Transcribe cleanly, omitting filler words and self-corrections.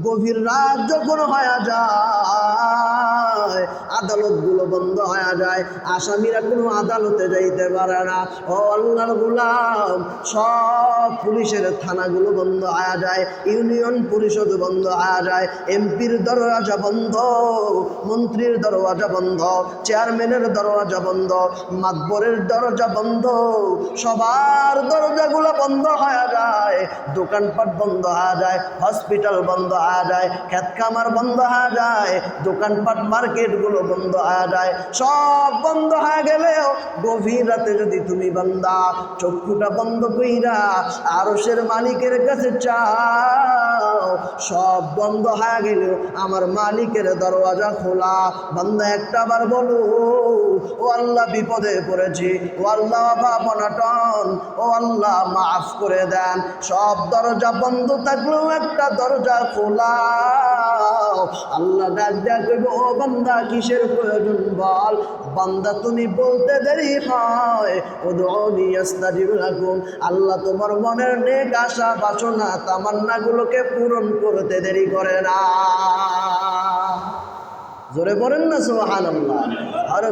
গভীর রাত যখন হয়ে যায়, আদালতগুলো বন্ধ হয়ে যায়, আসামিরা কোনো আদালতে যাইতে পারে না। ও আল্লাহর গোলাম, সব পুলিশের থানাগুলো বন্ধ হয়ে যায়, ইউনিয়ন পরিষদ বন্ধ হয়ে যায়, এমপির দরজা বন্ধ, মন্ত্রীর দরজা বন্ধ, চেয়ারম্যানের দরজা বন্ধ, মাতবরের দরজা বন্ধ, সবার দরজাগুলো বন্ধ হয়ে যায়, দোকানপাট বন্ধ হয়ে যায়, হসপিটাল বন্ধ হয়ে যায়, ক্ষেত খামার বন্ধ হয়ে যায়, দোকানপাট মার্কেটগুলো বন্ধ হয়ে যায়। সব বন্ধ হয়ে গেলেও গভীর রাতে যদি তুমি বান্দা চক্ষুটা বন্ধ কইরা আরশের মালিকের কাছে চাও, সব বন্ধ হয়ে গেলেও আমার মালিকের দরওয়াজা খোলা। বান্দা একটা বার বলো, ও আল্লাহ বিপদে পড়েছি, ও আল্লাহ অভাবনাটন, ও আল্লাহ মাফ করে দেন। সব দরজা বন্ধ থাকলেও একটা দরজা খোলা। আল্লাহ ডাক দেয়া কইব, ও বান্দা কিসের প্রয়োজন বল। বান্দা তুমি বলতে দেরি হয়, উদউনি আস্তাজিব লাকুম, আল্লাহ তোমার মনের নেক আশা বাসনা তামান্নাগুলোকে পূরণ করতে দেরি করে না। জোরে বলেন না সুবহানাল্লাহ। আর